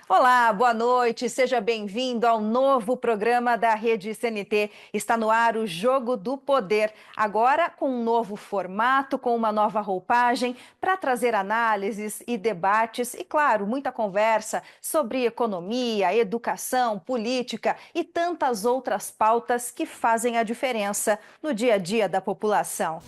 Olá, boa noite, seja bem-vindo ao novo programa da Rede CNT. Está no ar o Jogo do Poder, agora com um novo formato, com uma nova roupagem, para trazer análises e debates e, claro, muita conversa sobre economia, educação, política e tantas outras pautas que fazem a diferença no dia a dia da população.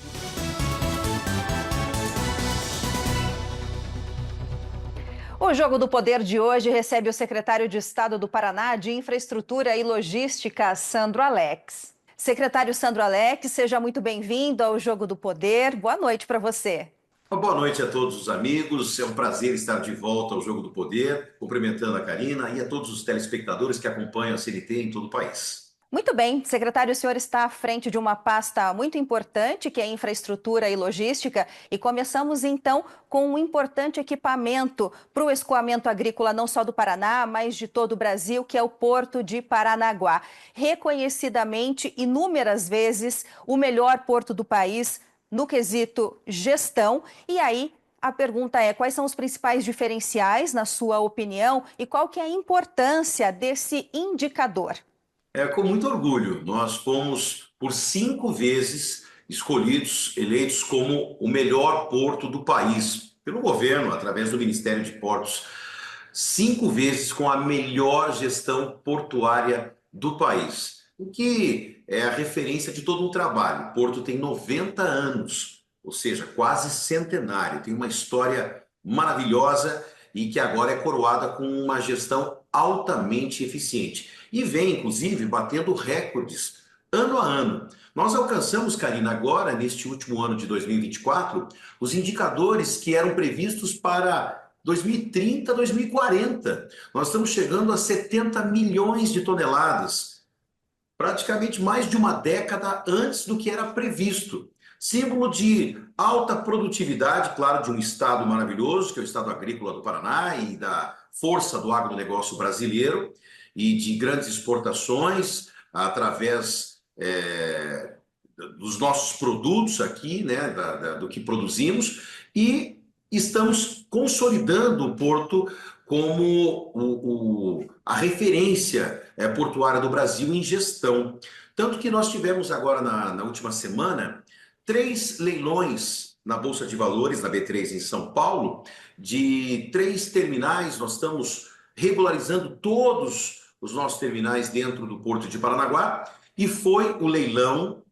O Jogo do Poder de hoje recebe o secretário de Estado do Paraná de Infraestrutura e Logística, Sandro Alex. Secretário Sandro Alex, seja muito bem-vindo ao Jogo do Poder. Boa noite para você. Boa noite a todos os amigos, é um prazer estar de volta ao Jogo do Poder, cumprimentando a Karina e a todos os telespectadores que acompanham a CNT em todo o país. Muito bem, secretário, o senhor está à frente de uma pasta muito importante, que é infraestrutura e logística, e começamos então com um importante equipamento para o escoamento agrícola não só do Paraná, mas de todo o Brasil, que é o Porto de Paranaguá. Reconhecidamente, inúmeras vezes, o melhor porto do país no quesito gestão. E aí, a pergunta é: quais são os principais diferenciais, na sua opinião, e qual que é a importância desse indicador? Com muito orgulho, nós fomos por 5 vezes escolhidos, eleitos como o melhor porto do país, pelo governo, através do Ministério de Portos. 5 vezes com a melhor gestão portuária do país, o que é a referência de todo um trabalho. O Porto tem 90 anos, ou seja, quase centenário, tem uma história maravilhosa e que agora é coroada com uma gestão altamente eficiente. E vem, inclusive, batendo recordes ano a ano. Nós alcançamos, Karina, agora, neste último ano de 2024, os indicadores que eram previstos para 2030, 2040. Nós estamos chegando a 70 milhões de toneladas, praticamente mais de uma década antes do que era previsto. Símbolo de alta produtividade, claro, de um estado maravilhoso, que é o estado agrícola do Paraná, e da força do agronegócio brasileiro, e de grandes exportações através dos nossos produtos aqui, né, do que produzimos, e estamos consolidando o Porto como a referência portuária do Brasil em gestão. Tanto que nós tivemos agora, na última semana, 3 leilões na Bolsa de Valores, na B3 em São Paulo, de 3 terminais. Nós estamos regularizando todos os nossos terminais dentro do Porto de Paranaguá, e foi o leilão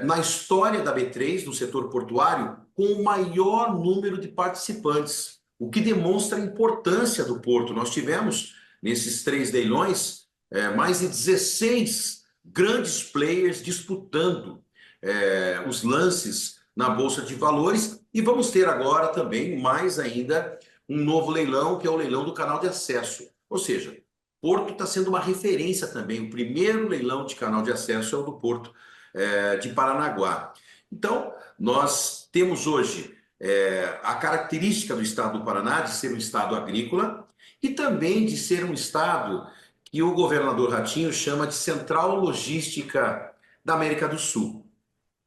na história da B3, no setor portuário, com o maior número de participantes, o que demonstra a importância do porto. Nós tivemos, nesses 3 leilões, mais de 16 grandes players disputando os lances na Bolsa de Valores, e vamos ter agora também, mais ainda, um novo leilão, que é o leilão do canal de acesso. Ou seja, Porto está sendo uma referência também. O primeiro leilão de canal de acesso é o do Porto de Paranaguá. Então, nós temos hoje a característica do estado do Paraná de ser um estado agrícola e também de ser um estado que o governador Ratinho chama de central logística da América do Sul.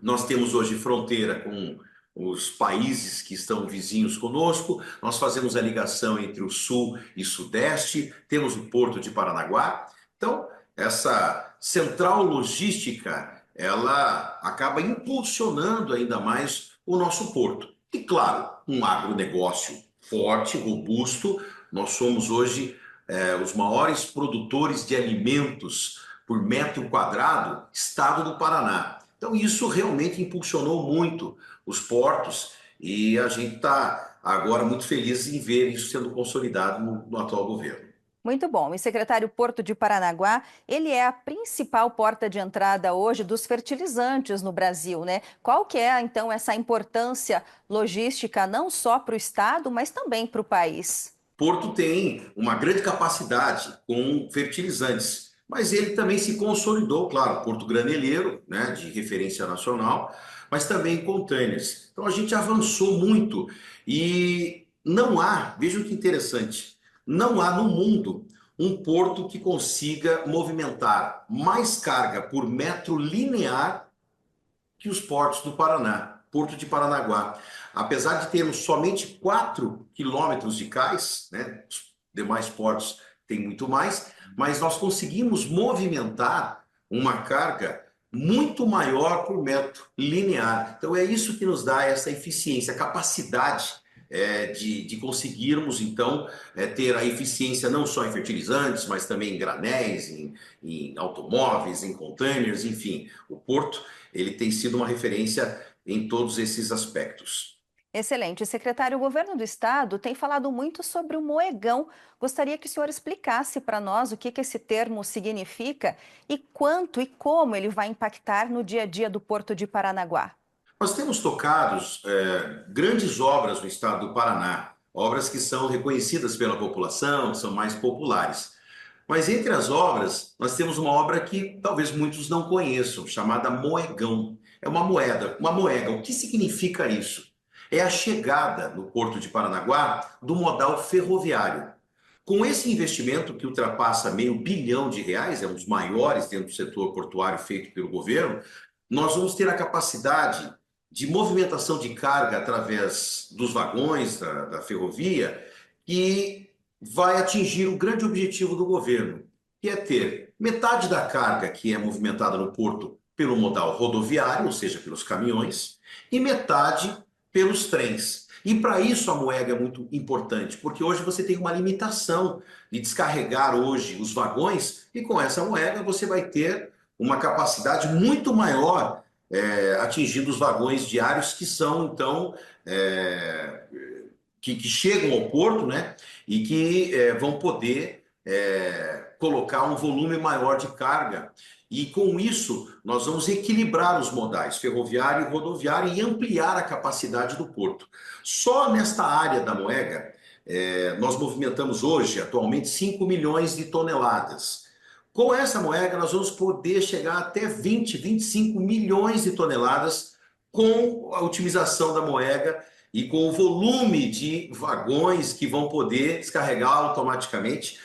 Nós temos hoje fronteira com os países que estão vizinhos conosco, nós fazemos a ligação entre o sul e sudeste, temos o Porto de Paranaguá. Então, essa central logística, ela acaba impulsionando ainda mais o nosso porto. E, claro, um agronegócio forte, robusto. Nós somos hoje os maiores produtores de alimentos por metro quadrado, estado do Paraná. Então, isso realmente impulsionou muito os portos, e a gente está agora muito feliz em ver isso sendo consolidado no atual governo. Muito bom. E secretário, Porto de Paranaguá, ele é a principal porta de entrada hoje dos fertilizantes no Brasil, né? Qual que é, então, essa importância logística não só para o estado, mas também para o país? Porto tem uma grande capacidade com fertilizantes, mas ele também se consolidou, claro, porto graneleiro, né, de referência nacional, mas também em containers. Então a gente avançou muito, e não há, vejam que interessante, não há no mundo um porto que consiga movimentar mais carga por metro linear que os portos do Paraná, Porto de Paranaguá. Apesar de termos somente 4 quilômetros de cais, né, demais portos têm muito mais, mas nós conseguimos movimentar uma carga muito maior por metro linear. Então é isso que nos dá essa eficiência, a capacidade de conseguirmos, então, ter a eficiência não só em fertilizantes, mas também em granéis, em automóveis, em containers, enfim. O porto ele tem sido uma referência em todos esses aspectos. Excelente. Secretário, o governo do estado tem falado muito sobre o Moegão. Gostaria que o senhor explicasse para nós o que esse termo significa e quanto e como ele vai impactar no dia a dia do Porto de Paranaguá. Nós temos tocado grandes obras no estado do Paraná, obras que são reconhecidas pela população, são mais populares. Mas entre as obras, nós temos uma obra que talvez muitos não conheçam, chamada Moegão. É uma moeda, uma moega. O que significa isso? É a chegada no Porto de Paranaguá do modal ferroviário. Com esse investimento que ultrapassa R$ 500 milhões, é um dos maiores dentro do setor portuário feito pelo governo, nós vamos ter a capacidade de movimentação de carga através dos vagões da ferrovia que vai atingir o grande objetivo do governo, que é ter metade da carga que é movimentada no porto pelo modal rodoviário, ou seja, pelos caminhões, e metade pelos trens. E para isso a moega é muito importante, porque hoje você tem uma limitação de descarregar hoje os vagões, e com essa moega você vai ter uma capacidade muito maior atingindo os vagões diários que são, então, que chegam ao porto, né, e que vão poder colocar um volume maior de carga. E com isso, nós vamos equilibrar os modais, ferroviário e rodoviário, e ampliar a capacidade do porto. Só nesta área da moega, nós movimentamos hoje, atualmente, 5 milhões de toneladas. Com essa moeda, nós vamos poder chegar até 20, 25 milhões de toneladas com a otimização da moeda e com o volume de vagões que vão poder descarregar automaticamente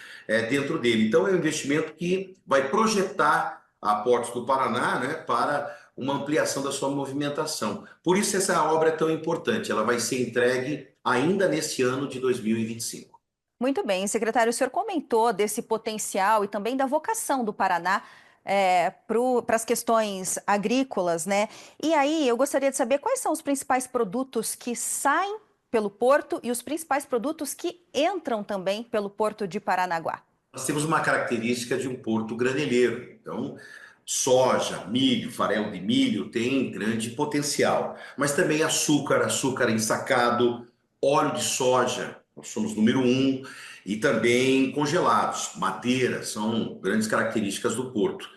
dentro dele. Então, é um investimento que vai projetar a Portos do Paraná, né, para uma ampliação da sua movimentação. Por isso, essa obra é tão importante. Ela vai ser entregue ainda nesse ano de 2025. Muito bem, secretário, o senhor comentou desse potencial e também da vocação do Paraná para as questões agrícolas, né? E aí eu gostaria de saber quais são os principais produtos que saem pelo porto e os principais produtos que entram também pelo porto de Paranaguá. Nós temos uma característica de um porto graneleiro. Então, soja, milho, farelo de milho tem grande potencial. Mas também açúcar, açúcar ensacado, óleo de soja, nós somos número um, e também congelados, madeira, são grandes características do porto.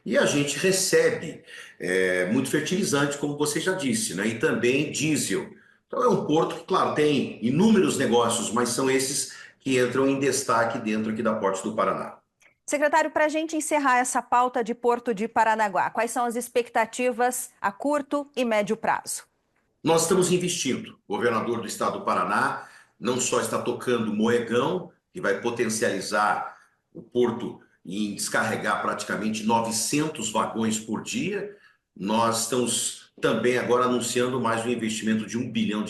E a gente recebe muito fertilizante, como você já disse, né? E também diesel. Então é um porto que, claro, tem inúmeros negócios, mas são esses que entram em destaque dentro aqui da Portos do Paraná. Secretário, para a gente encerrar essa pauta de Porto de Paranaguá, quais são as expectativas a curto e médio prazo? Nós estamos investindo. O governador do estado do Paraná não só está tocando o Moegão, que vai potencializar o porto em descarregar praticamente 900 vagões por dia. Nós estamos também agora anunciando mais um investimento de R$ 1 bilhão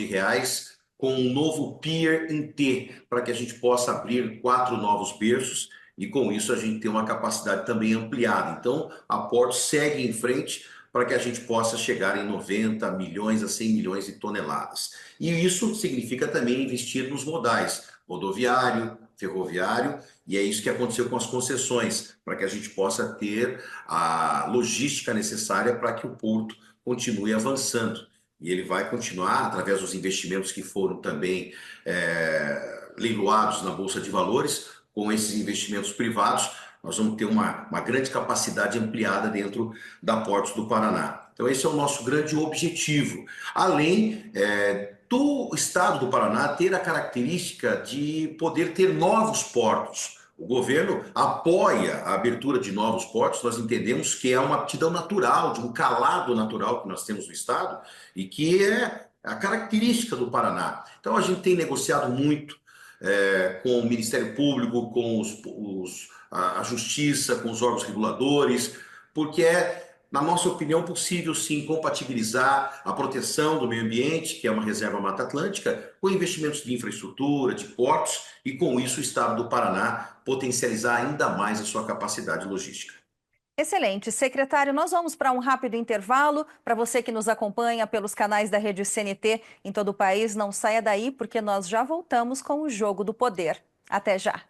com um novo pier em T, para que a gente possa abrir 4 novos berços e com isso a gente tem uma capacidade também ampliada. Então, a Porto segue em frente para que a gente possa chegar em 90 milhões a 100 milhões de toneladas. E isso significa também investir nos modais, rodoviário, ferroviário, e é isso que aconteceu com as concessões, para que a gente possa ter a logística necessária para que o porto continue avançando. E ele vai continuar, através dos investimentos que foram também leiloados na Bolsa de Valores, com esses investimentos privados, nós vamos ter uma grande capacidade ampliada dentro da Portos do Paraná. Então esse é o nosso grande objetivo, além do estado do Paraná ter a característica de poder ter novos portos. O governo apoia a abertura de novos portos, nós entendemos que é uma aptidão natural, de um calado natural que nós temos no estado e que é a característica do Paraná. Então a gente tem negociado muito com o Ministério Público, com a Justiça, com os órgãos reguladores, porque na nossa opinião, possível sim compatibilizar a proteção do meio ambiente, que é uma reserva Mata Atlântica, com investimentos de infraestrutura, de portos, e, com isso, o estado do Paraná potencializar ainda mais a sua capacidade logística. Excelente. Secretário, nós vamos para um rápido intervalo. Para você que nos acompanha pelos canais da Rede CNT em todo o país, não saia daí, porque nós já voltamos com o Jogo do Poder. Até já.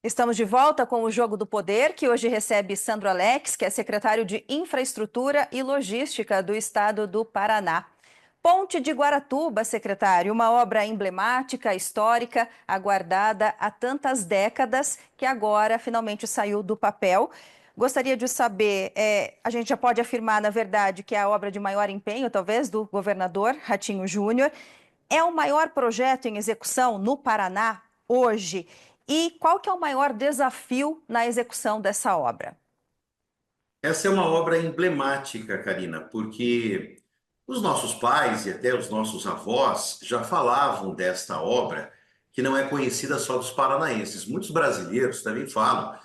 Estamos de volta com o Jogo do Poder, que hoje recebe Sandro Alex, que é secretário de Infraestrutura e Logística do Estado do Paraná. Ponte de Guaratuba, secretário, uma obra emblemática, histórica, aguardada há tantas décadas, que agora finalmente saiu do papel. Gostaria de saber, a gente já pode afirmar, na verdade, que é a obra de maior empenho, talvez, do governador Ratinho Júnior. É o maior projeto em execução no Paraná hoje. E qual que é o maior desafio na execução dessa obra? Essa é uma obra emblemática, Karina, porque os nossos pais e até os nossos avós já falavam desta obra, que não é conhecida só dos paranaenses. Muitos brasileiros também falam.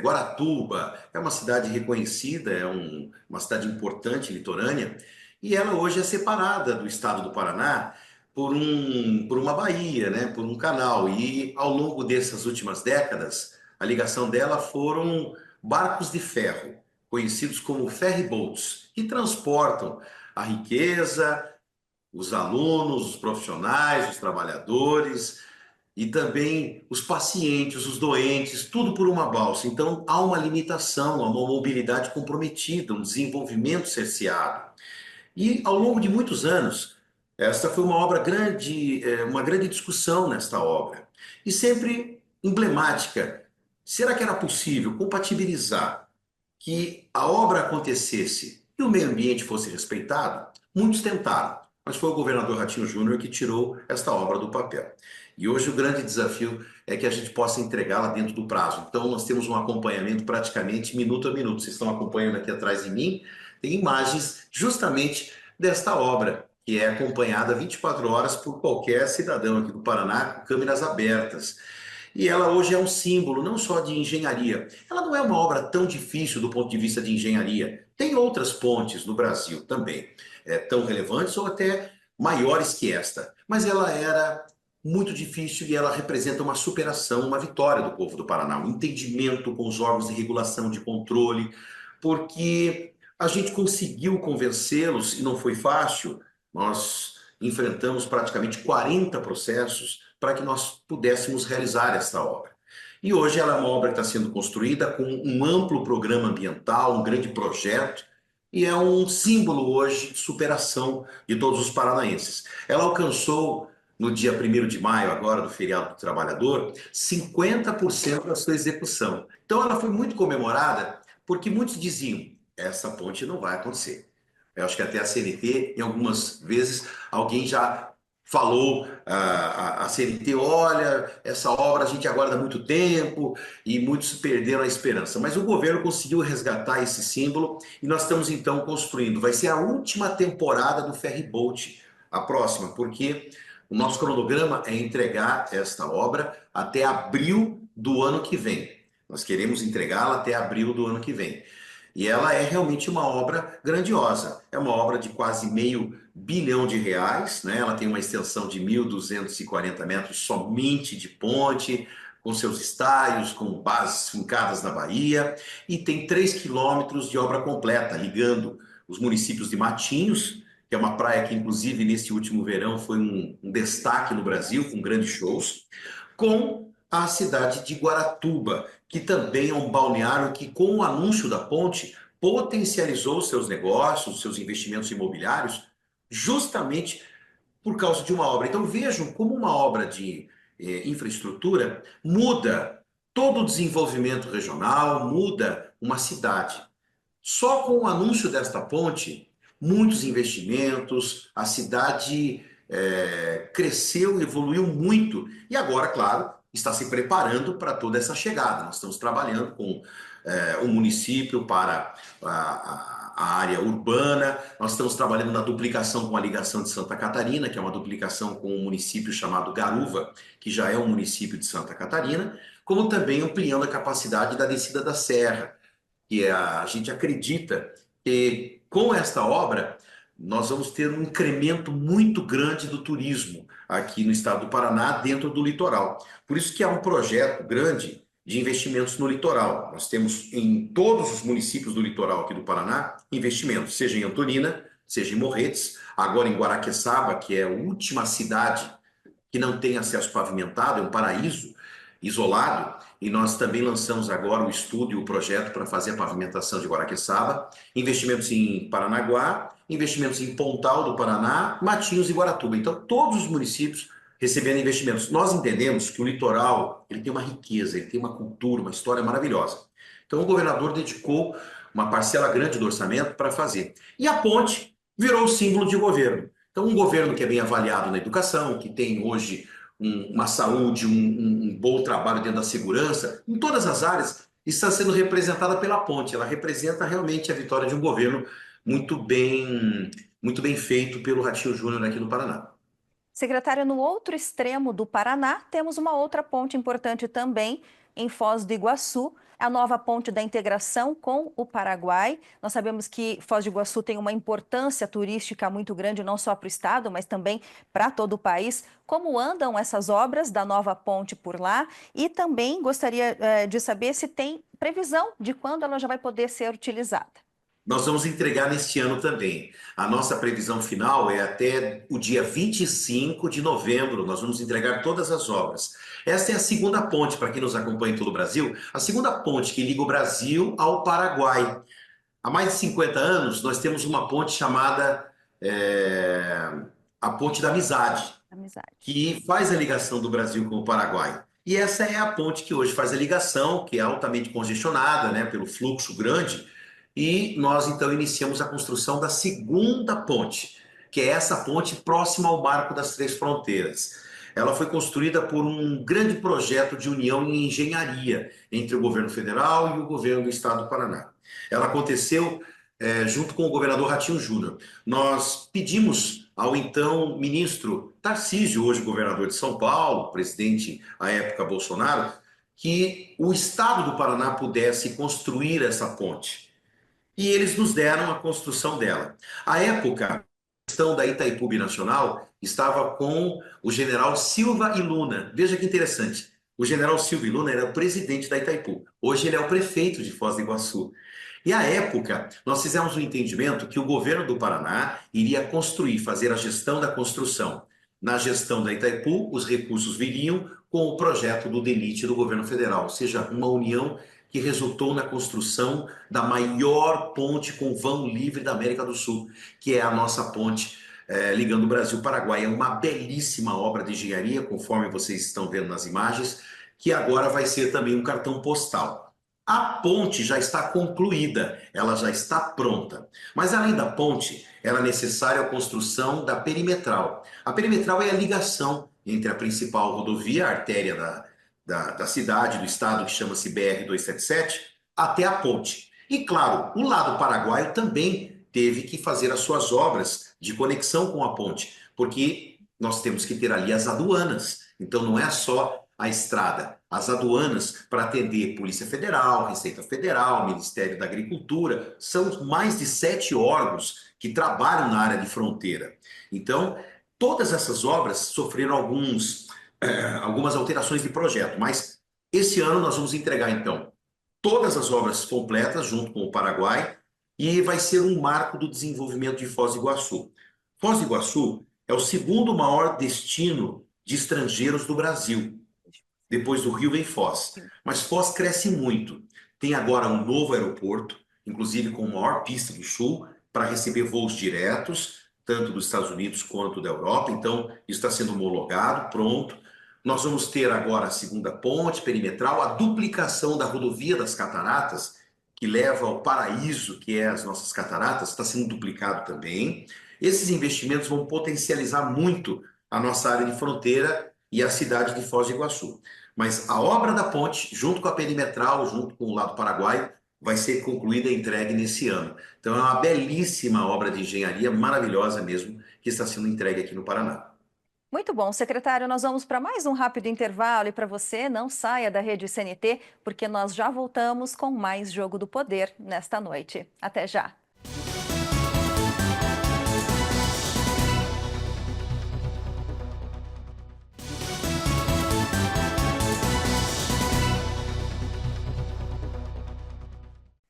Guaratuba é uma cidade reconhecida, uma cidade importante, litorânea, e ela hoje é separada do estado do Paraná por uma baía, né, por um canal. E ao longo dessas últimas décadas, a ligação dela foram barcos de ferro, conhecidos como ferryboats, que transportam a riqueza, os alunos, os profissionais, os trabalhadores e também os pacientes, os doentes, tudo por uma balsa. Então há uma limitação, há uma mobilidade comprometida, um desenvolvimento cerceado. E ao longo de muitos anos, esta foi uma obra grande, uma grande discussão nesta obra. E sempre emblemática. Será que era possível compatibilizar que a obra acontecesse e o meio ambiente fosse respeitado? Muitos tentaram, mas foi o governador Ratinho Júnior que tirou esta obra do papel. E hoje o grande desafio é que a gente possa entregá-la dentro do prazo. Então nós temos um acompanhamento praticamente minuto a minuto. Vocês estão acompanhando aqui atrás de mim, tem imagens justamente desta obra, que é acompanhada 24 horas por qualquer cidadão aqui do Paraná, com câmeras abertas. E ela hoje é um símbolo não só de engenharia. Ela não é uma obra tão difícil do ponto de vista de engenharia. Tem outras pontes no Brasil também, tão relevantes ou até maiores que esta. Mas ela era muito difícil e ela representa uma superação, uma vitória do povo do Paraná, um entendimento com os órgãos de regulação, de controle, porque a gente conseguiu convencê-los e não foi fácil. Nós enfrentamos praticamente 40 processos para que nós pudéssemos realizar esta obra. E hoje ela é uma obra que está sendo construída com um amplo programa ambiental, um grande projeto, e é um símbolo hoje de superação de todos os paranaenses. Ela alcançou, no dia 1º de maio, agora do feriado do trabalhador, 50% da sua execução. Então ela foi muito comemorada porque muitos diziam, essa ponte não vai acontecer. Eu acho que até a CNT, em algumas vezes, alguém já falou, a CNT, olha, essa obra a gente aguarda muito tempo, e muitos perderam a esperança. Mas o governo conseguiu resgatar esse símbolo e nós estamos então construindo. Vai ser a última temporada do Ferryboat, a próxima, porque o nosso cronograma é entregar esta obra até abril do ano que vem. Nós queremos entregá-la até abril do ano que vem. E ela é realmente uma obra grandiosa. É uma obra de quase R$ 500 milhão, né? Ela tem uma extensão de 1.240 metros somente de ponte, com seus estádios, com bases fincadas na Bahia, e tem 3 quilômetros de obra completa, ligando os municípios de Matinhos, que é uma praia que, inclusive, nesse último verão foi um destaque no Brasil, com grandes shows, com a cidade de Guaratuba, que também é um balneário que, com o anúncio da ponte, potencializou seus negócios, seus investimentos imobiliários, justamente por causa de uma obra. Então vejam como uma obra de infraestrutura muda todo o desenvolvimento regional, muda uma cidade. Só com o anúncio desta ponte, muitos investimentos, a cidade cresceu, evoluiu muito. E agora, claro, está se preparando para toda essa chegada. Nós estamos trabalhando com o município para a área urbana, nós estamos trabalhando na duplicação com a ligação de Santa Catarina, que é uma duplicação com um município chamado Garuva, que já é um município de Santa Catarina, como também ampliando a capacidade da descida da serra, que a gente acredita que com esta obra nós vamos ter um incremento muito grande do turismo aqui no estado do Paraná, dentro do litoral. Por isso que há um projeto grande de investimentos no litoral. Nós temos em todos os municípios do litoral aqui do Paraná investimentos, seja em Antonina, seja em Morretes, agora em Guaraqueçaba, que é a última cidade que não tem acesso pavimentado, é um paraíso isolado, e nós também lançamos agora o estudo e o projeto para fazer a pavimentação de Guaraqueçaba, investimentos em Paranaguá, investimentos em Pontal do Paraná, Matinhos e Guaratuba. Então, todos os municípios recebendo investimentos. Nós entendemos que o litoral ele tem uma riqueza, ele tem uma cultura, uma história maravilhosa. Então, o governador dedicou uma parcela grande do orçamento para fazer. E a ponte virou o símbolo de governo. Então, um governo que é bem avaliado na educação, que tem hoje uma saúde, um bom trabalho dentro da segurança, em todas as áreas, está sendo representada pela ponte. Ela representa realmente a vitória de um governo muito bem feito pelo Ratinho Júnior aqui no Paraná. Secretária, no outro extremo do Paraná, temos uma outra ponte importante também, em Foz do Iguaçu, a nova ponte da integração com o Paraguai. Nós sabemos que Foz do Iguaçu tem uma importância turística muito grande, não só para o estado, mas também para todo o país. Como andam essas obras da nova ponte por lá? E também gostaria de saber se tem previsão de quando ela já vai poder ser utilizada. Nós vamos entregar neste ano também. A nossa previsão final é até o dia 25 de novembro, nós vamos entregar todas as obras. Esta é a segunda ponte, para quem nos acompanha em todo o Brasil, a segunda ponte que liga o Brasil ao Paraguai. Há mais de 50 anos, nós temos uma ponte chamada a Ponte da Amizade, Amizade. que faz a ligação do Brasil com o Paraguai. E essa é a ponte que hoje faz a ligação, que é altamente congestionada, né, pelo fluxo grande. E nós então iniciamos a construção da segunda ponte, que é essa ponte próxima ao Marco das Três Fronteiras. Ela foi construída por um grande projeto de união em engenharia entre o governo federal e o governo do estado do Paraná. Ela aconteceu junto com o governador Ratinho Júnior. Nós pedimos ao então ministro Tarcísio, hoje governador de São Paulo, presidente à época Bolsonaro, que o estado do Paraná pudesse construir essa ponte. E eles nos deram a construção dela. À época, a questão da Itaipu Binacional estava com o general Silva e Luna. Veja que interessante. O general Silva e Luna era o presidente da Itaipu. Hoje ele é o prefeito de Foz do Iguaçu. E à época, nós fizemos um entendimento que o governo do Paraná iria construir, fazer a gestão da construção. Na gestão da Itaipu, os recursos viriam com o projeto do DENIT do governo federal, ou seja, uma união que resultou na construção da maior ponte com vão livre da América do Sul, que é a nossa ponte ligando o Brasil ao Paraguai. É uma belíssima obra de engenharia, conforme vocês estão vendo nas imagens, que agora vai ser também um cartão postal. A ponte já está concluída, ela já está pronta. Mas além da ponte, era necessária a construção da perimetral. A perimetral é a ligação entre a principal rodovia, a artéria da cidade, do estado, que chama-se BR-277, até a ponte. E claro, o lado paraguaio também teve que fazer as suas obras de conexão com a ponte, porque nós temos que ter ali as aduanas. Então não é só a estrada, as aduanas para atender Polícia Federal, Receita Federal, Ministério da Agricultura, são mais de 7 órgãos que trabalham na área de fronteira. Então, todas essas obras sofreram algumas alterações de projeto, mas esse ano nós vamos entregar então todas as obras completas junto com o Paraguai e vai ser um marco do desenvolvimento de Foz do Iguaçu. Foz do Iguaçu é o segundo maior destino de estrangeiros do Brasil. Depois do Rio vem Foz. Mas Foz cresce muito. Tem agora um novo aeroporto, inclusive com a maior pista do Sul, para receber voos diretos, tanto dos Estados Unidos quanto da Europa. Então, isso está sendo homologado, pronto. Nós vamos ter agora a segunda ponte perimetral, a duplicação da rodovia das Cataratas, que leva ao paraíso, que é as nossas cataratas, está sendo duplicado também. Esses investimentos vão potencializar muito a nossa área de fronteira e a cidade de Foz do Iguaçu. Mas a obra da ponte, junto com a perimetral, junto com o lado paraguaio, vai ser concluída e entregue nesse ano. Então é uma belíssima obra de engenharia, maravilhosa mesmo, que está sendo entregue aqui no Paraná. Muito bom, secretário. Nós vamos para mais um rápido intervalo e para você não saia da rede CNT, porque nós já voltamos com mais Jogo do Poder nesta noite. Até já.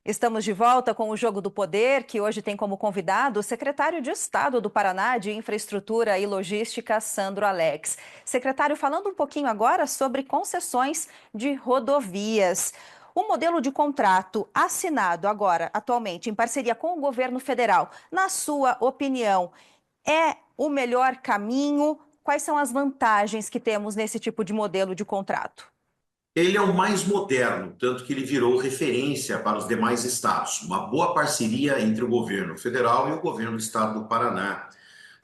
Estamos de volta com o Jogo do Poder, que hoje tem como convidado o secretário de Estado do Paraná de Infraestrutura e Logística, Sandro Alex. Secretário, falando um pouquinho agora sobre concessões de rodovias. O modelo de contrato assinado agora, atualmente, em parceria com o governo federal, na sua opinião, é o melhor caminho? Quais são as vantagens que temos nesse tipo de modelo de contrato? Ele é o mais moderno, tanto que ele virou referência para os demais estados. Uma boa parceria entre o governo federal e o governo do estado do Paraná.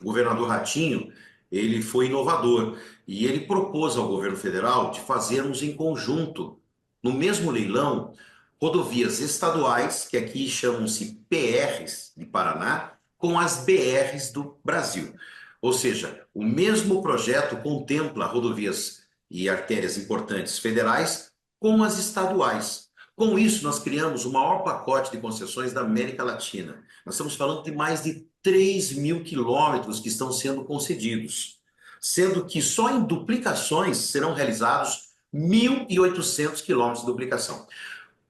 O governador Ratinho, ele foi inovador e ele propôs ao governo federal de fazermos em conjunto, no mesmo leilão, rodovias estaduais, que aqui chamam-se PRs de Paraná, com as BRs do Brasil. Ou seja, o mesmo projeto contempla rodovias e artérias importantes federais com as estaduais. Com isso, nós criamos o maior pacote de concessões da América Latina. Nós estamos falando de mais de 3.000 quilômetros que estão sendo concedidos, sendo que só em duplicações serão realizados 1.800 quilômetros de duplicação.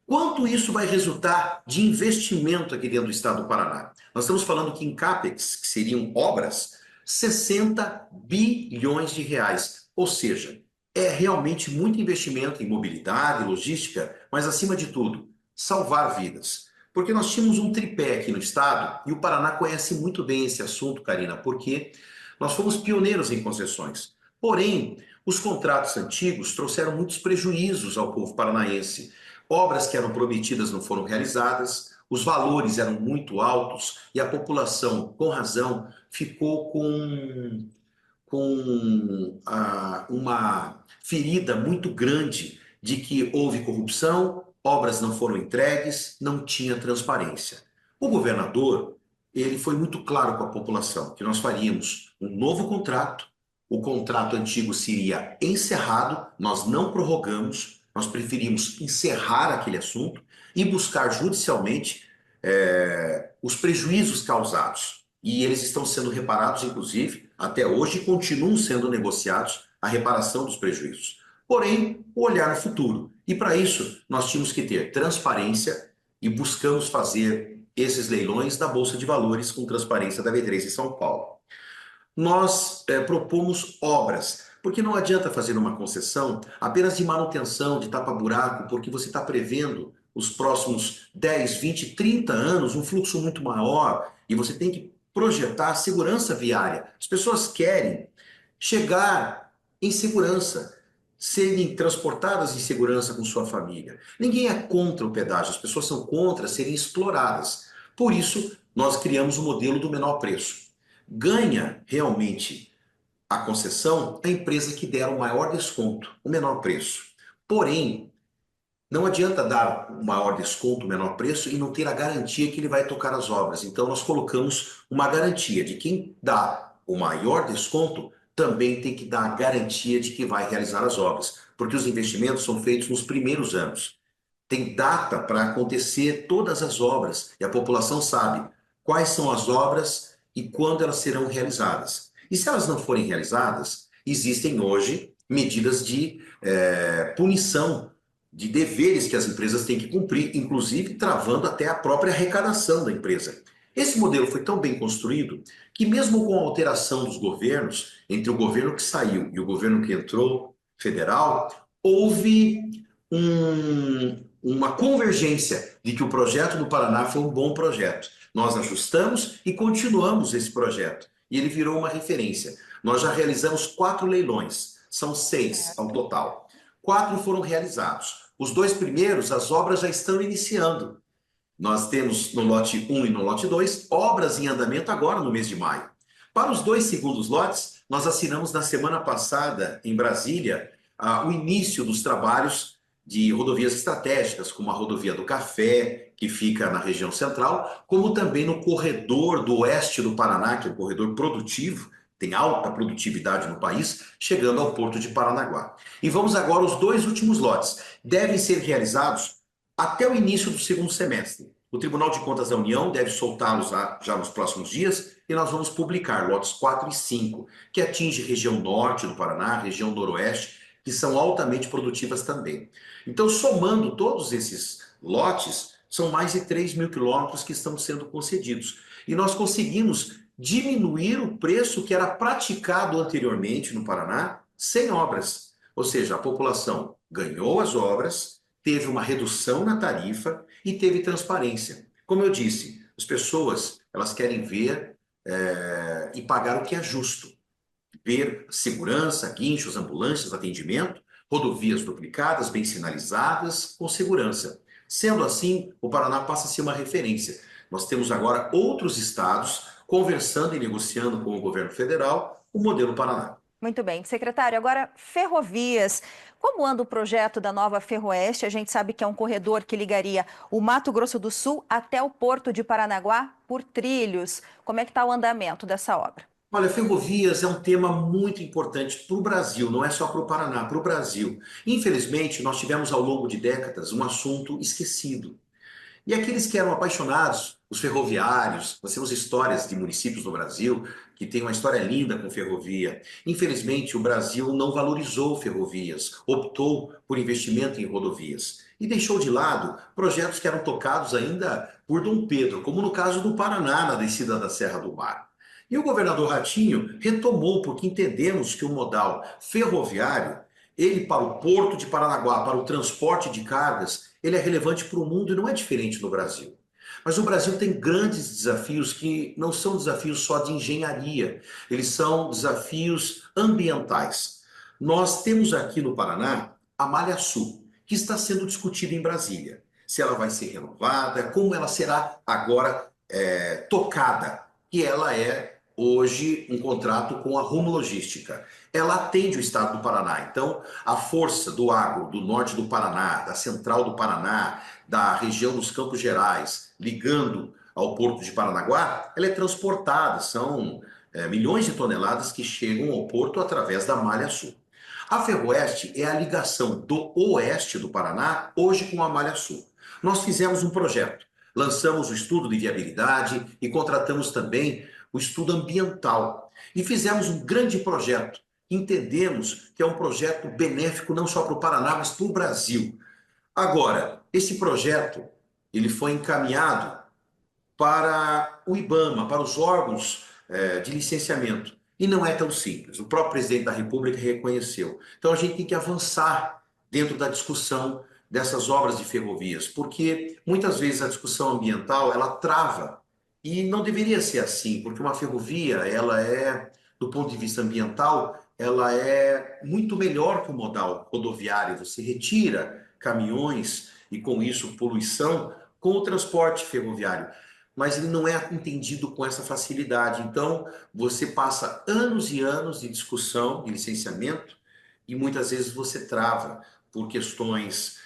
Quanto isso vai resultar de investimento aqui dentro do estado do Paraná? Nós estamos falando que em CAPEX, que seriam obras, 60 bilhões de reais. Ou seja, é realmente muito investimento em mobilidade, logística, mas acima de tudo, salvar vidas. Porque nós tínhamos um tripé aqui no estado e o Paraná conhece muito bem esse assunto, Karina, porque nós fomos pioneiros em concessões. Porém, os contratos antigos trouxeram muitos prejuízos ao povo paranaense. Obras que eram prometidas não foram realizadas, os valores eram muito altos e a população, com razão, ficou com uma ferida muito grande de que houve corrupção, obras não foram entregues, não tinha transparência. O governador, ele foi muito claro com a população que nós faríamos um novo contrato, o contrato antigo seria encerrado, nós não prorrogamos, nós preferimos encerrar aquele assunto e buscar judicialmente os prejuízos causados. E eles estão sendo reparados, inclusive, até hoje, continuam sendo negociados a reparação dos prejuízos. Porém, o olhar no futuro. E para isso, nós tínhamos que ter transparência e buscamos fazer esses leilões da Bolsa de Valores com transparência da B3 em São Paulo. Nós propomos obras, porque não adianta fazer uma concessão apenas de manutenção, de tapa-buraco, porque você está prevendo os próximos 10, 20, 30 anos um fluxo muito maior e você tem que projetar a segurança viária. As pessoas querem chegar em segurança, serem transportadas em segurança com sua família. Ninguém é contra o pedágio, as pessoas são contra serem exploradas. Por isso, nós criamos o modelo do menor preço. Ganha realmente a concessão a empresa que der o maior desconto, o menor preço. Porém, não adianta dar o maior desconto, o menor preço e não ter a garantia que ele vai tocar as obras. Então, nós colocamos uma garantia de quem dá o maior desconto também tem que dar a garantia de que vai realizar as obras, porque os investimentos são feitos nos primeiros anos. Tem data para acontecer todas as obras e a população sabe quais são as obras e quando elas serão realizadas. E se elas não forem realizadas, existem hoje medidas de punição, de deveres que as empresas têm que cumprir, inclusive travando até a própria arrecadação da empresa. Esse modelo foi tão bem construído que mesmo com a alteração dos governos, entre o governo que saiu e o governo que entrou, federal, houve uma convergência de que o projeto do Paraná foi um bom projeto. Nós ajustamos e continuamos esse projeto. E ele virou uma referência. Nós já realizamos 4 leilões, são 6 ao total. 4 foram realizados. Os 2 primeiros, as obras já estão iniciando. Nós temos no lote 1 e no lote 2, obras em andamento agora no mês de maio. Para os 2 segundos lotes, nós assinamos na semana passada, em Brasília, o início dos trabalhos de rodovias estratégicas, como a rodovia do Café, que fica na região central, como também no corredor do oeste do Paraná, que é o corredor produtivo, tem alta produtividade no país, chegando ao Porto de Paranaguá. E vamos agora aos 2 últimos lotes. Devem ser realizados até o início do segundo semestre. O Tribunal de Contas da União deve soltá-los já nos próximos dias e nós vamos publicar lotes 4 e 5, que atinge região norte do Paraná, região noroeste, que são altamente produtivas também. Então, somando todos esses lotes, são mais de 3 mil quilômetros que estão sendo concedidos. E nós conseguimos diminuir o preço que era praticado anteriormente no Paraná sem obras. Ou seja, a população ganhou as obras, teve uma redução na tarifa e teve transparência. Como eu disse, as pessoas elas querem ver e pagar o que é justo. Ver segurança, guinchos, ambulâncias, atendimento, rodovias duplicadas, bem sinalizadas, com segurança. Sendo assim, o Paraná passa a ser uma referência. Nós temos agora outros estados conversando e negociando com o governo federal o modelo Paraná. Muito bem. Secretário, agora ferrovias. Como anda o projeto da nova Ferroeste? A gente sabe que é um corredor que ligaria o Mato Grosso do Sul até o Porto de Paranaguá por trilhos. Como é que está o andamento dessa obra? Olha, ferrovias é um tema muito importante para o Brasil, não é só para o Paraná, para o Brasil. Infelizmente, nós tivemos ao longo de décadas um assunto esquecido. E aqueles que eram apaixonados, os ferroviários, nós temos histórias de municípios no Brasil que têm uma história linda com ferrovia. Infelizmente, o Brasil não valorizou ferrovias, optou por investimento em rodovias e deixou de lado projetos que eram tocados ainda por Dom Pedro, como no caso do Paraná, na descida da Serra do Mar. E o governador Ratinho retomou, porque entendemos que o modal ferroviário, ele para o Porto de Paranaguá, para o transporte de cargas, ele é relevante para o mundo e não é diferente no Brasil. Mas o Brasil tem grandes desafios que não são desafios só de engenharia, eles são desafios ambientais. Nós temos aqui no Paraná a Malha Sul, que está sendo discutida em Brasília. Se ela vai ser renovada, como ela será agora tocada, que ela é hoje um contrato com a Rumo Logística. Ela atende o estado do Paraná. Então, a força do agro do norte do Paraná, da central do Paraná, da região dos Campos Gerais, ligando ao Porto de Paranaguá, ela é transportada. São milhões de toneladas que chegam ao porto através da Malha Sul. A Ferroeste é a ligação do oeste do Paraná, hoje com a Malha Sul. Nós fizemos um projeto, lançamos o estudo de viabilidade e contratamos também o estudo ambiental. E fizemos um grande projeto. Entendemos que é um projeto benéfico não só para o Paraná, mas para o Brasil. Agora, esse projeto ele foi encaminhado para o IBAMA, para os órgãos de licenciamento. E não é tão simples. O próprio presidente da República reconheceu. Então a gente tem que avançar dentro da discussão dessas obras de ferrovias, porque muitas vezes a discussão ambiental ela trava. E não deveria ser assim, porque uma ferrovia, ela é, do ponto de vista ambiental, ela é muito melhor que o modal rodoviário. Você retira caminhões e, com isso, poluição com o transporte ferroviário. Mas ele não é entendido com essa facilidade. Então, você passa anos e anos de discussão, de licenciamento, e muitas vezes você trava por questões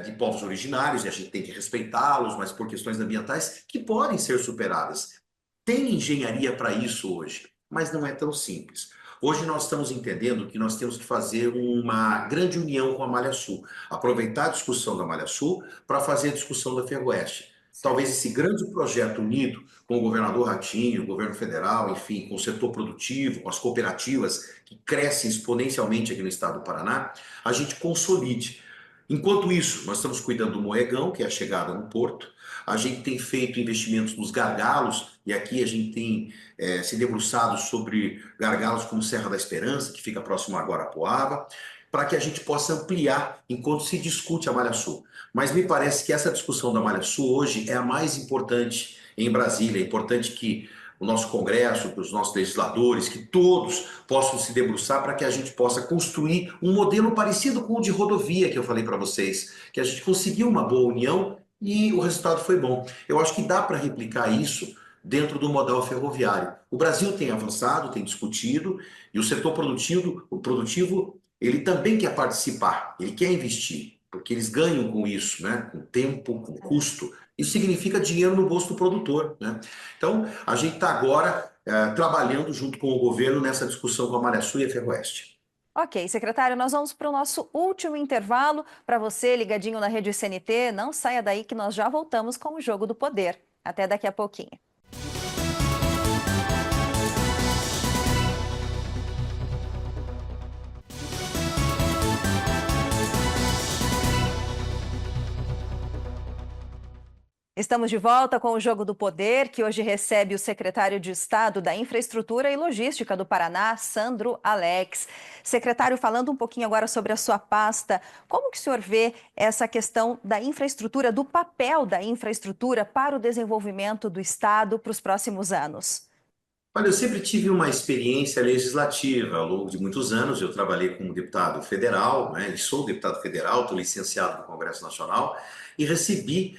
de povos originários, e a gente tem que respeitá-los, mas por questões ambientais que podem ser superadas. Tem engenharia para isso hoje, mas não é tão simples. Hoje nós estamos entendendo que nós temos que fazer uma grande união com a Malha Sul, aproveitar a discussão da Malha Sul para fazer a discussão da Ferroeste. Talvez esse grande projeto unido com o governador Ratinho, o governo federal, enfim, com o setor produtivo, com as cooperativas que crescem exponencialmente aqui no estado do Paraná, a gente consolide. Enquanto isso, nós estamos cuidando do Moegão, que é a chegada no porto. A gente tem feito investimentos nos gargalos, e aqui a gente tem se debruçado sobre gargalos como Serra da Esperança, que fica próximo a Guarapuava, para que a gente possa ampliar enquanto se discute a Malha Sul. Mas me parece que essa discussão da Malha Sul hoje é a mais importante em Brasília. É importante que o nosso Congresso, que os nossos legisladores, que todos possam se debruçar para que a gente possa construir um modelo parecido com o de rodovia que eu falei para vocês, que a gente conseguiu uma boa união e o resultado foi bom. Eu acho que dá para replicar isso dentro do modal ferroviário. O Brasil tem avançado, tem discutido, e o setor produtivo, ele também quer participar, ele quer investir, porque eles ganham com isso, né? Com tempo, com custo. Isso significa dinheiro no bolso do produtor, né? Então, a gente está agora trabalhando junto com o governo nessa discussão com a Maré Sul e a Ferroeste. Ok, secretário, nós vamos para o nosso último intervalo. Para você, ligadinho na Rede CNT, não saia daí que nós já voltamos com o Jogo do Poder. Até daqui a pouquinho. Estamos de volta com o Jogo do Poder, que hoje recebe o secretário de Estado da Infraestrutura e Logística do Paraná, Sandro Alex. Secretário, falando um pouquinho agora sobre a sua pasta, como que o senhor vê essa questão da infraestrutura, do papel da infraestrutura para o desenvolvimento do Estado para os próximos anos? Olha, eu sempre tive uma experiência legislativa. Ao longo de muitos anos, eu trabalhei como deputado federal, né, e sou deputado federal, estou licenciado no Congresso Nacional, e recebi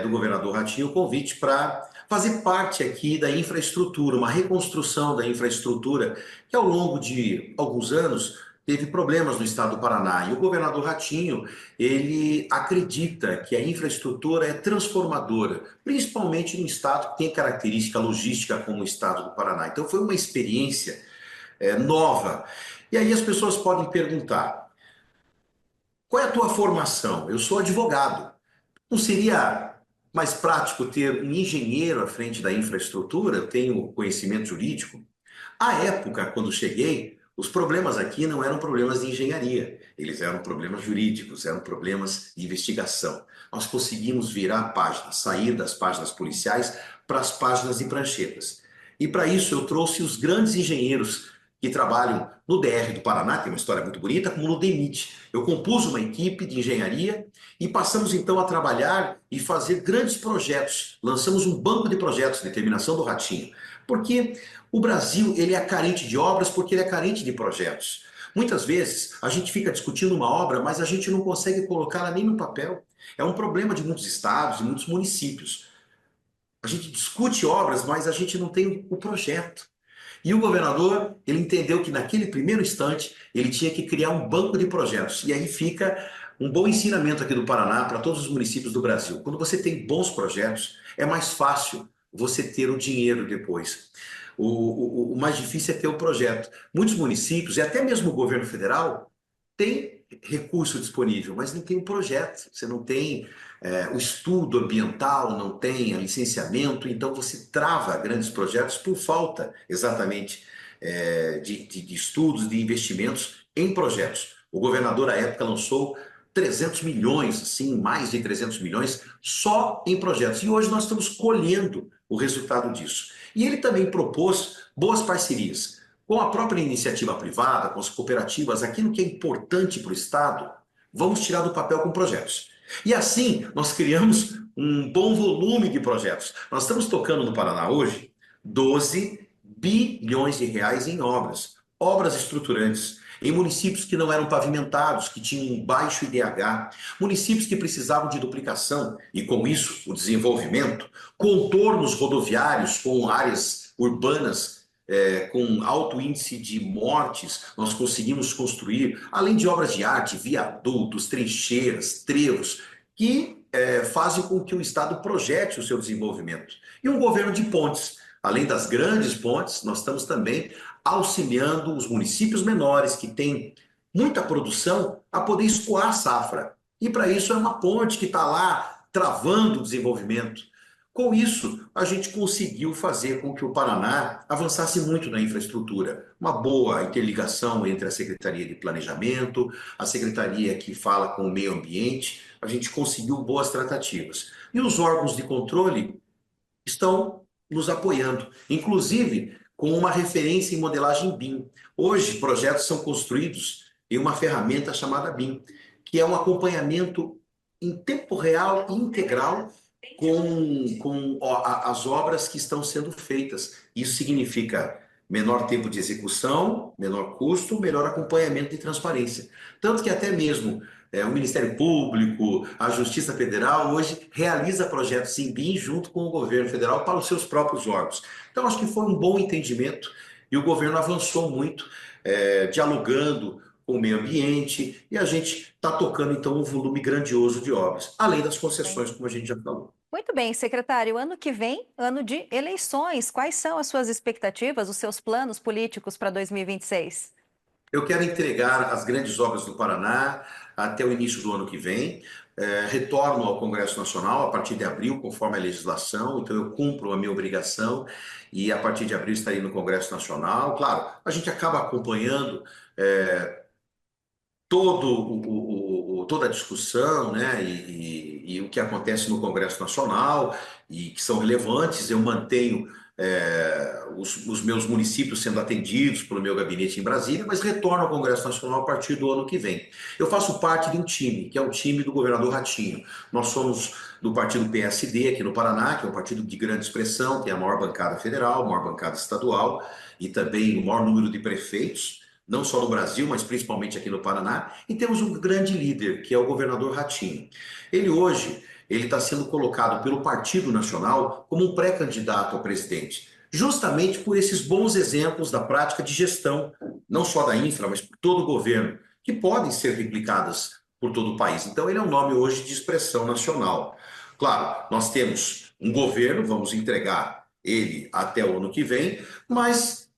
do governador Ratinho o convite para fazer parte aqui da infraestrutura, uma reconstrução da infraestrutura, que ao longo de alguns anos teve problemas no estado do Paraná. E o governador Ratinho, ele acredita que a infraestrutura é transformadora, principalmente no estado que tem característica logística como o estado do Paraná. Então foi uma experiência nova. E aí as pessoas podem perguntar, qual é a tua formação? Eu sou advogado. Não seria mais prático ter um engenheiro à frente da infraestrutura? Eu tenho conhecimento jurídico. À época, quando cheguei, os problemas aqui não eram problemas de engenharia, eles eram problemas jurídicos, eram problemas de investigação. Nós conseguimos virar a página, sair das páginas policiais para as páginas de pranchetas. E para isso eu trouxe os grandes engenheiros que trabalham no DR do Paraná, que tem uma história muito bonita, como no DENIT. Eu compus uma equipe de engenharia e passamos então a trabalhar e fazer grandes projetos. Lançamos um banco de projetos, determinação do Ratinho, porque o Brasil ele é carente de obras porque ele é carente de projetos. Muitas vezes a gente fica discutindo uma obra, mas a gente não consegue colocá-la nem no papel. É um problema de muitos estados e muitos municípios. A gente discute obras, mas a gente não tem o projeto. E o governador, ele entendeu que naquele primeiro instante ele tinha que criar um banco de projetos. E aí fica um bom ensinamento aqui do Paraná para todos os municípios do Brasil. Quando você tem bons projetos, é mais fácil você ter o dinheiro depois. O mais difícil é ter o projeto. Muitos municípios, e até mesmo o governo federal, tem recurso disponível, mas não tem o projeto. Você não tem o estudo ambiental, não tem licenciamento, então você trava grandes projetos por falta exatamente de estudos, de investimentos em projetos. O governador, à época, lançou 300 milhões, assim, mais de 300 milhões, só em projetos. E hoje nós estamos colhendo o resultado disso. E ele também propôs boas parcerias com a própria iniciativa privada, com as cooperativas, aquilo que é importante para o Estado, vamos tirar do papel com projetos. E assim, nós criamos um bom volume de projetos. Nós estamos tocando no Paraná hoje 12 bilhões de reais em obras, obras estruturantes, em municípios que não eram pavimentados, que tinham um baixo IDH, municípios que precisavam de duplicação e, com isso, o desenvolvimento, contornos rodoviários com áreas urbanas com alto índice de mortes, nós conseguimos construir, além de obras de arte, viadutos, trincheiras, trevos, que fazem com que o Estado projete o seu desenvolvimento. E um governo de pontes. Além das grandes pontes, nós estamos também auxiliando os municípios menores que têm muita produção a poder escoar a safra. E para isso é uma ponte que está lá travando o desenvolvimento. Com isso, a gente conseguiu fazer com que o Paraná avançasse muito na infraestrutura. Uma boa interligação entre a Secretaria de Planejamento, a Secretaria que fala com o meio ambiente, a gente conseguiu boas tratativas. E os órgãos de controle estão nos apoiando, inclusive com uma referência em modelagem BIM. Hoje, projetos são construídos em uma ferramenta chamada BIM, que é um acompanhamento em tempo real e integral com as obras que estão sendo feitas. Isso significa menor tempo de execução, menor custo, melhor acompanhamento e transparência. Tanto que até mesmo o Ministério Público, a Justiça Federal, hoje realiza projetos em BIM junto com o governo federal para os seus próprios órgãos. Então, acho que foi um bom entendimento e o governo avançou muito, dialogando com o meio ambiente, e a gente está tocando, então, um volume grandioso de obras, além das concessões, como a gente já falou. Muito bem, secretário. Ano que vem, ano de eleições. Quais são as suas expectativas, os seus planos políticos para 2026? Eu quero entregar as grandes obras do Paraná até o início do ano que vem. Retorno ao Congresso Nacional a partir de abril, conforme a legislação, então eu cumpro a minha obrigação e a partir de abril estarei no Congresso Nacional. Claro, a gente acaba acompanhando toda a discussão, né, e o que acontece no Congresso Nacional e que são relevantes. Eu mantenho os meus municípios sendo atendidos pelo meu gabinete em Brasília, mas retorno ao Congresso Nacional a partir do ano que vem. Eu faço parte de um time, que é o time do governador Ratinho. Nós somos do partido PSD aqui no Paraná, que é um partido de grande expressão, tem a maior bancada federal, a maior bancada estadual e também o maior número de prefeitos, não só no Brasil, mas principalmente aqui no Paraná, e temos um grande líder, que é o governador Ratinho. Ele está sendo colocado pelo Partido Nacional como um pré-candidato a presidente, justamente por esses bons exemplos da prática de gestão, não só da infra, mas por todo o governo, que podem ser replicadas por todo o país. Então, ele é um nome hoje de expressão nacional. Claro, nós temos um governo, vamos entregar ele até o ano que vem, mas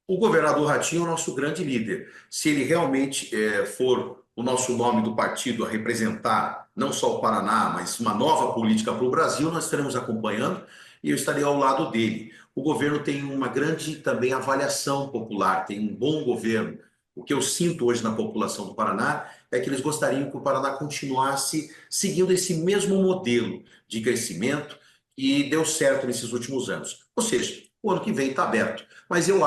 o governador Ratinho é o nosso grande líder. Se ele realmente for o nosso nome do partido a representar não só o Paraná, mas uma nova política para o Brasil, nós estaremos acompanhando e eu estarei ao lado dele. O governo tem uma grande também avaliação popular, tem um bom governo. O que eu sinto hoje na população do Paraná é que eles gostariam que o Paraná continuasse seguindo esse mesmo modelo de crescimento que deu certo nesses últimos anos. Ou seja, o ano que vem está aberto. Mas eu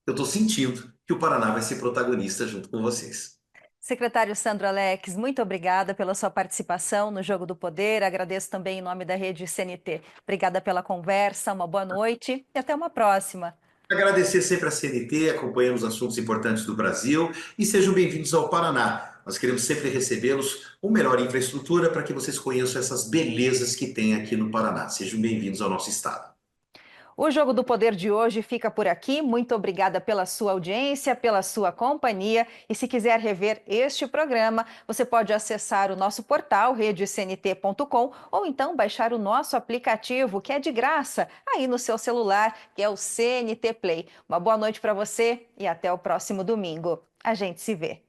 estou sentindo que o Paraná vai ser protagonista junto com vocês. Secretário Sandro Alex, muito obrigada pela sua participação no Jogo do Poder. Agradeço também em nome da rede CNT. Obrigada pela conversa, uma boa noite e até uma próxima. Agradecer sempre a CNT, acompanhamos assuntos importantes do Brasil e sejam bem-vindos ao Paraná. Nós queremos sempre recebê-los com melhor infraestrutura para que vocês conheçam essas belezas que tem aqui no Paraná. Sejam bem-vindos ao nosso estado. O Jogo do Poder de hoje fica por aqui. Muito obrigada pela sua audiência, pela sua companhia. E se quiser rever este programa, você pode acessar o nosso portal redecnt.com ou então baixar o nosso aplicativo, que é de graça, aí no seu celular, que é o CNT Play. Uma boa noite para você e até o próximo domingo. A gente se vê.